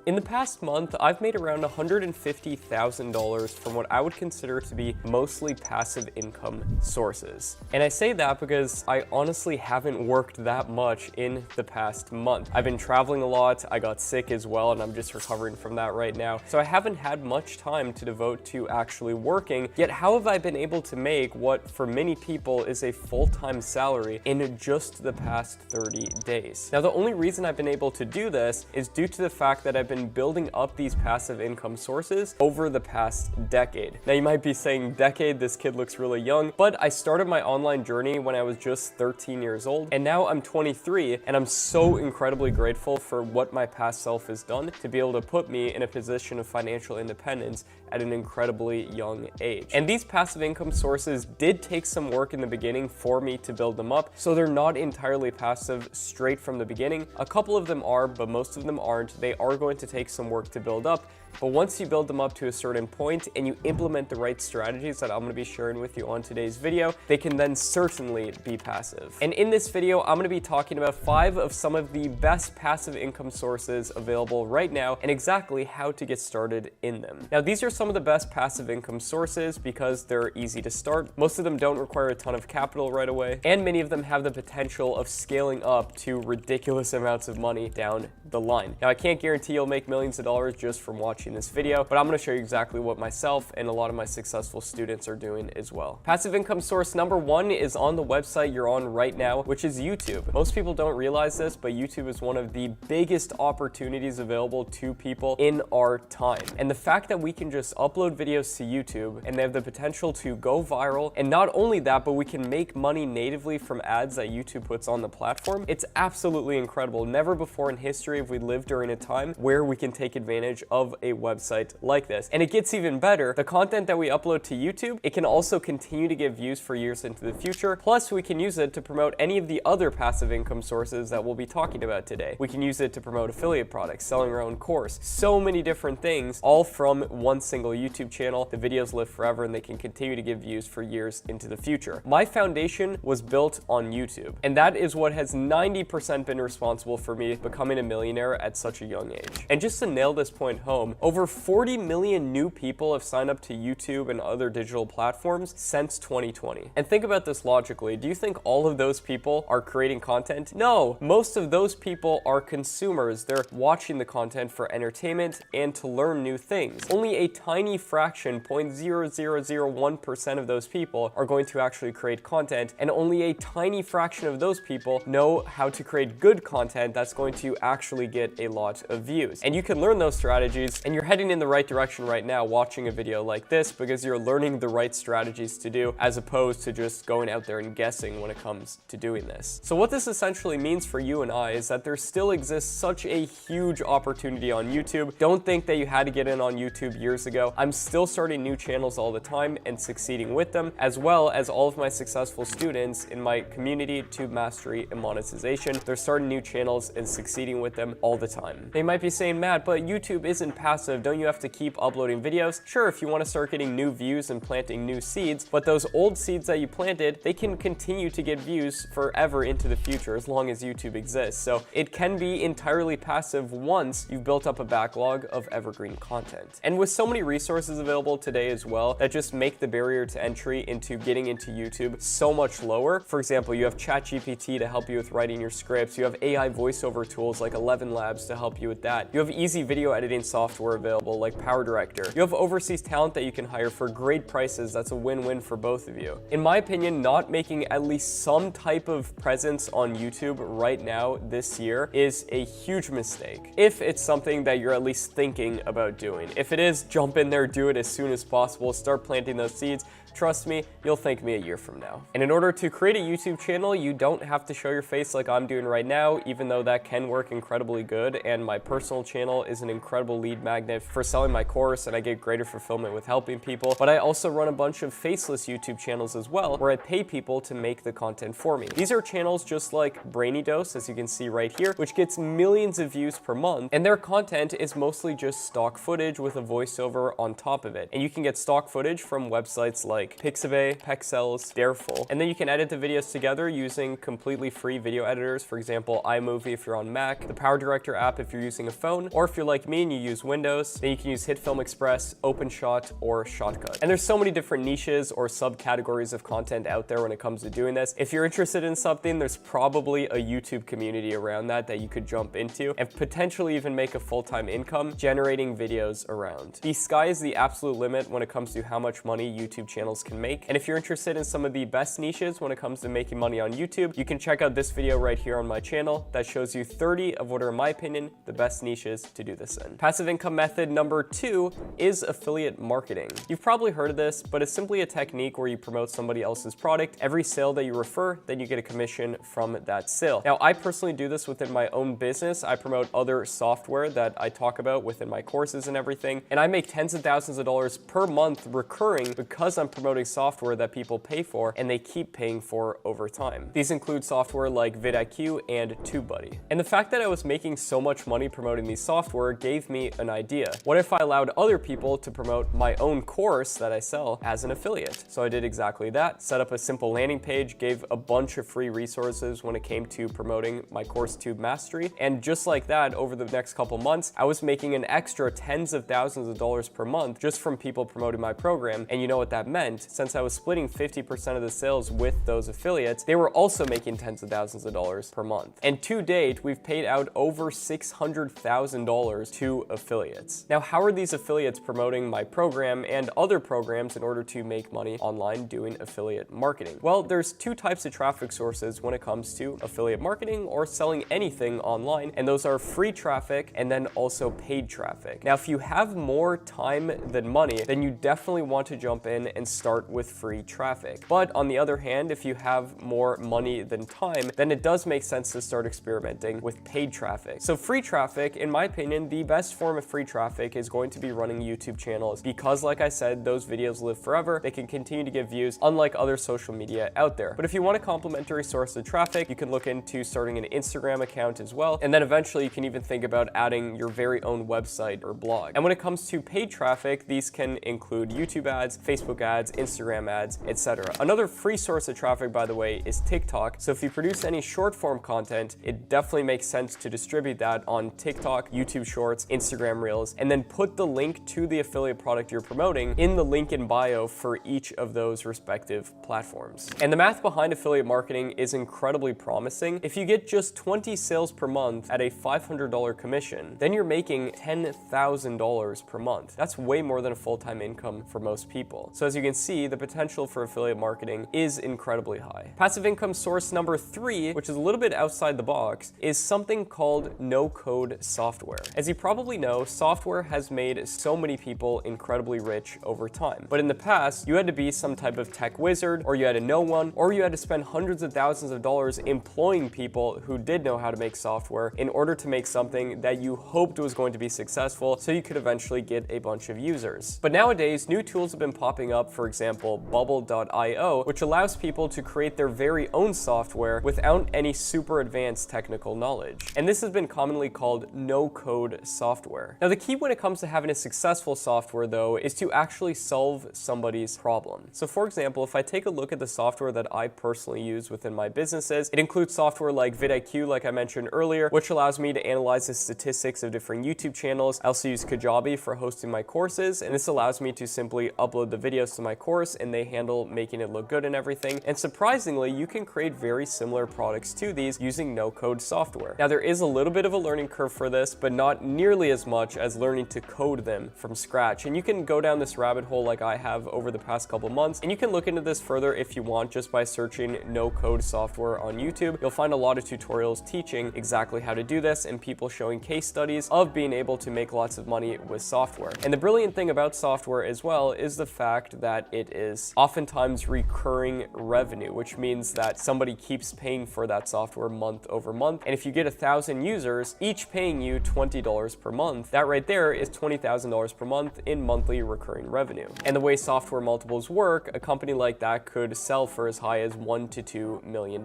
In the past month, I've made around $150,000 from what I would consider to be mostly passive income sources. And I say that because I honestly haven't worked that much in the past month. I've been traveling a lot, I got sick as well, and I'm just recovering from that right now. So I haven't had much time to devote to actually working, yet how have I been able to make what for many people is a full-time salary in just the past 30 days? Now, the only reason I've been able to do this is due to the fact that I've been building up these passive income sources over the past decade. Now, you might be saying, decade, this kid looks really young, but I started my online journey when I was just 13 years old, and now I'm 23, and I'm so incredibly grateful for what my past self has done to be able to put me in a position of financial independence at an incredibly young age. And these passive income sources did take some work in the beginning for me to build them up, so they're not entirely passive straight from the beginning. A couple of them are, but most of them aren't. They are going to take some work to build up, but once you build them up to a certain point and you implement the right strategies that I'm going to be sharing with you on today's video, they can then certainly be passive. And in this video, I'm going to be talking about 5 of some of the best passive income sources available right now and exactly how to get started in them. Now, these are some of the best passive income sources because they're easy to start. Most of them don't require a ton of capital right away, and many of them have the potential of scaling up to ridiculous amounts of money down the line. Now, I can't guarantee you'll make millions of dollars just from watching this video, but I'm going to show you exactly what myself and a lot of my successful students are doing as well. Passive income source number 1 is on the website you're on right now, which is YouTube. Most people don't realize this, but YouTube is one of the biggest opportunities available to people in our time. And the fact that we can just upload videos to YouTube and they have the potential to go viral, and not only that, but we can make money natively from ads that YouTube puts on the platform, it's absolutely incredible. Never before in history have we lived during a time where we can take advantage of a website like this. And it gets even better. The content that we upload to YouTube, it can also continue to get views for years into the future. Plus, we can use it to promote any of the other passive income sources that we'll be talking about today. We can use it to promote affiliate products, selling our own course, so many different things, all from one single YouTube channel. The videos live forever and they can continue to give views for years into the future. My foundation was built on YouTube, and that is what has 90% been responsible for me becoming a millionaire at such a young age. And just to nail this point home, over 40 million new people have signed up to YouTube and other digital platforms since 2020. And think about this logically. Do you think all of those people are creating content? No, most of those people are consumers. They're watching the content for entertainment and to learn new things. Only a tiny fraction, 0.0001% of those people are going to actually create content, and only a tiny fraction of those people know how to create good content that's going to actually get a lot of views. And you can learn those strategies, and you're heading in the right direction right now watching a video like this because you're learning the right strategies to do as opposed to just going out there and guessing when it comes to doing this. So what this essentially means for you and I is that there still exists such a huge opportunity on YouTube. Don't think that you had to get in on YouTube years ago. I'm still starting new channels all the time and succeeding with them, as well as all of my successful students in my community, Tube Mastery and Monetization. They're starting new channels and succeeding with them all the time. They might be saying, Matt, but YouTube isn't passive. Don't you have to keep uploading videos? Sure, if you want to start getting new views and planting new seeds, but those old seeds that you planted, they can continue to get views forever into the future as long as YouTube exists. So it can be entirely passive once you've built up a backlog of evergreen content. And with so many resources available today as well that just make the barrier to entry into getting into YouTube so much lower. For example, you have ChatGPT to help you with writing your scripts. You have AI voiceover tools like 11 Labs to help you with that. You have easy video editing software available like PowerDirector. You have overseas talent that you can hire for great prices. That's a win-win for both of you. In my opinion, not making at least some type of presence on YouTube right now this year is a huge mistake. If it's something that you're at least thinking about doing. If it is, jump in there, do it as soon as possible, start planting those seeds. Trust me, you'll thank me a year from now. And in order to create a YouTube channel, you don't have to show your face like I'm doing right now, even though that can work incredibly good. And my personal channel is an incredible lead magnet for selling my course, and I get greater fulfillment with helping people. But I also run a bunch of faceless YouTube channels as well, where I pay people to make the content for me. These are channels just like Brainy Dose, as you can see right here, which gets millions of views per month. And their content is mostly just stock footage with a voiceover on top of it. And you can get stock footage from websites like like Pixabay, Pexels, Dareful. And then you can edit the videos together using completely free video editors. For example, iMovie if you're on Mac, the PowerDirector app if you're using a phone, or if you're like me and you use Windows, then you can use HitFilm Express, OpenShot, or Shotcut. And there's so many different niches or subcategories of content out there when it comes to doing this. If you're interested in something, there's probably a YouTube community around that you could jump into and potentially even make a full-time income generating videos around. The sky is the absolute limit when it comes to how much money YouTube channels can make. And if you're interested in some of the best niches when it comes to making money on YouTube, you can check out this video right here on my channel that shows you 30 of what are, in my opinion, the best niches to do this in. Passive income method number 2 is affiliate marketing. You've probably heard of this, but it's simply a technique where you promote somebody else's product. Every sale that you refer, then you get a commission from that sale. Now, I personally do this within my own business. I promote other software that I talk about within my courses and everything, and I make tens of thousands of dollars per month recurring because I'm promoting software that people pay for and they keep paying for over time. These include software like vidIQ and TubeBuddy. And the fact that I was making so much money promoting these software gave me an idea. What if I allowed other people to promote my own course that I sell as an affiliate? So I did exactly that, set up a simple landing page, gave a bunch of free resources when it came to promoting my course Tube Mastery. And just like that, over the next couple months, I was making an extra tens of thousands of dollars per month just from people promoting my program. And you know what that meant? Since I was splitting 50% of the sales with those affiliates, they were also making tens of thousands of dollars per month. And to date, we've paid out over $600,000 to affiliates. Now, how are these affiliates promoting my program and other programs in order to make money online doing affiliate marketing? Well, there's two types of traffic sources when it comes to affiliate marketing or selling anything online, and those are free traffic and then also paid traffic. Now, if you have more time than money, then you definitely want to jump in and start with free traffic. But on the other hand, if you have more money than time, then it does make sense to start experimenting with paid traffic. So free traffic, in my opinion, the best form of free traffic is going to be running YouTube channels because, like I said, those videos live forever. They can continue to get views unlike other social media out there. But if you want a complementary source of traffic, you can look into starting an Instagram account as well. And then eventually you can even think about adding your very own website or blog. And when it comes to paid traffic, these can include YouTube ads, Facebook ads, Instagram ads, etc. Another free source of traffic, by the way, is TikTok. So if you produce any short form content, it definitely makes sense to distribute that on TikTok, YouTube Shorts, Instagram Reels, and then put the link to the affiliate product you're promoting in the link in bio for each of those respective platforms. And the math behind affiliate marketing is incredibly promising. If you get just 20 sales per month at a $500 commission, then you're making $10,000 per month. That's way more than a full-time income for most people. So as you can see, the potential for affiliate marketing is incredibly high. Passive income source number 3, which is a little bit outside the box, is something called no-code software. As you probably know, software has made so many people incredibly rich over time. But in the past, you had to be some type of tech wizard, or you had to know one, or you had to spend hundreds of thousands of dollars employing people who did know how to make software in order to make something that you hoped was going to be successful so you could eventually get a bunch of users. But nowadays, new tools have been popping up, for example, Bubble.io, which allows people to create their very own software without any super advanced technical knowledge. And this has been commonly called no-code software. Now, the key when it comes to having a successful software, though, is to actually solve somebody's problem. So for example, if I take a look at the software that I personally use within my businesses, it includes software like vidIQ, like I mentioned earlier, which allows me to analyze the statistics of different YouTube channels. I also use Kajabi for hosting my courses, and this allows me to simply upload the videos to my course, and they handle making it look good and everything. And surprisingly, you can create very similar products to these using no-code software. Now, there is a little bit of a learning curve for this, but not nearly as much as learning to code them from scratch. And you can go down this rabbit hole like I have over the past couple months, and you can look into this further if you want just by searching no-code software on YouTube. You'll find a lot of tutorials teaching exactly how to do this and people showing case studies of being able to make lots of money with software. And the brilliant thing about software as well is the fact that it is oftentimes recurring revenue, which means that somebody keeps paying for that software month over month. And if you get 1,000 users, each paying you $20 per month, that right there is $20,000 per month in monthly recurring revenue. And the way software multiples work, a company like that could sell for as high as $1 to $2 million.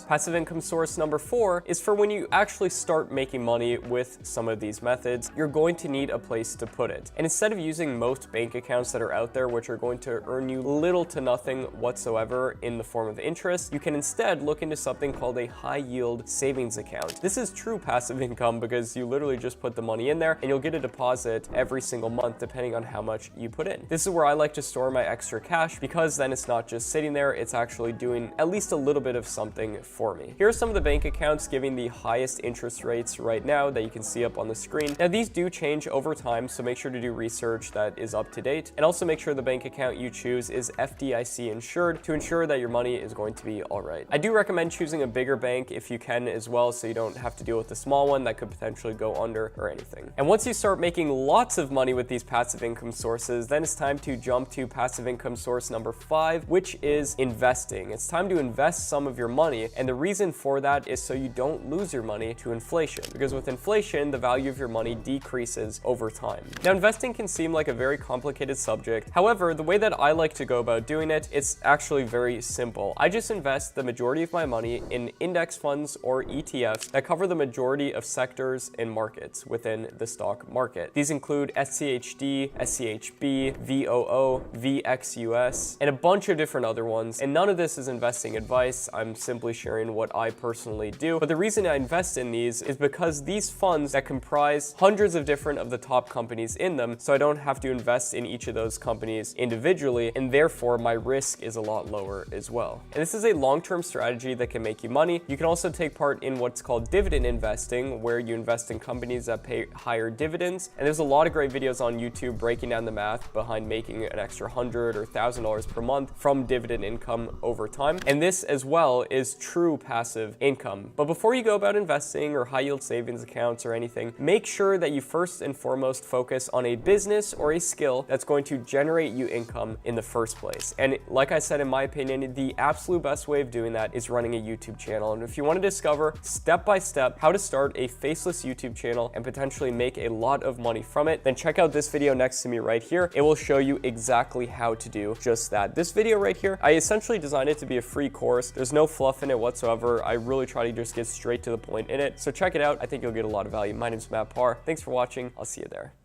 Passive income source number 4 is for when you actually start making money with some of these methods, you're going to need a place to put it. And instead of using most bank accounts that are out there, which are going to that earn you little to nothing whatsoever in the form of interest, you can instead look into something called a high yield savings account. This is true passive income because you literally just put the money in there and you'll get a deposit every single month depending on how much you put in. This is where I like to store my extra cash because then it's not just sitting there, it's actually doing at least a little bit of something for me. Here are some of the bank accounts giving the highest interest rates right now that you can see up on the screen. Now these do change over time, so make sure to do research that is up to date, and also make sure the bank account you choose is FDIC insured to ensure that your money is going to be all right. I do recommend choosing a bigger bank if you can as well, so you don't have to deal with a small one that could potentially go under or anything. And once you start making lots of money with these passive income sources, then it's time to jump to passive income source number 5, which is investing. It's time to invest some of your money, and the reason for that is so you don't lose your money to inflation, because with inflation, the value of your money decreases over time. Now, investing can seem like a very complicated subject. However, the way that I like to go about doing it, it's actually very simple. I just invest the majority of my money in index funds or ETFs that cover the majority of sectors and markets within the stock market. These include SCHD, SCHB, VOO, VXUS, and a bunch of different other ones. And none of this is investing advice. I'm simply sharing what I personally do. But the reason I invest in these is because these funds that comprise hundreds of different of the top companies in them, so I don't have to invest in each of those companies individually, and therefore my risk is a lot lower as well. And this is a long-term strategy that can make you money. You can also take part in what's called dividend investing, where you invest in companies that pay higher dividends. And there's a lot of great videos on YouTube breaking down the math behind making an extra $100 or $1,000 per month from dividend income over time. And this as well is true passive income. But before you go about investing or high yield savings accounts or anything, make sure that you first and foremost focus on a business or a skill that's going to generate you income in the first place. And like I said, in my opinion, the absolute best way of doing that is running a YouTube channel. And if you want to discover step by step how to start a faceless YouTube channel and potentially make a lot of money from it, then check out this video next to me right here. It will show you exactly how to do just that. This video right here, I essentially designed it to be a free course. There's no fluff in it whatsoever. I really try to just get straight to the point in it. So check it out. I think you'll get a lot of value. My name is Matt Parr. Thanks for watching. I'll see you there.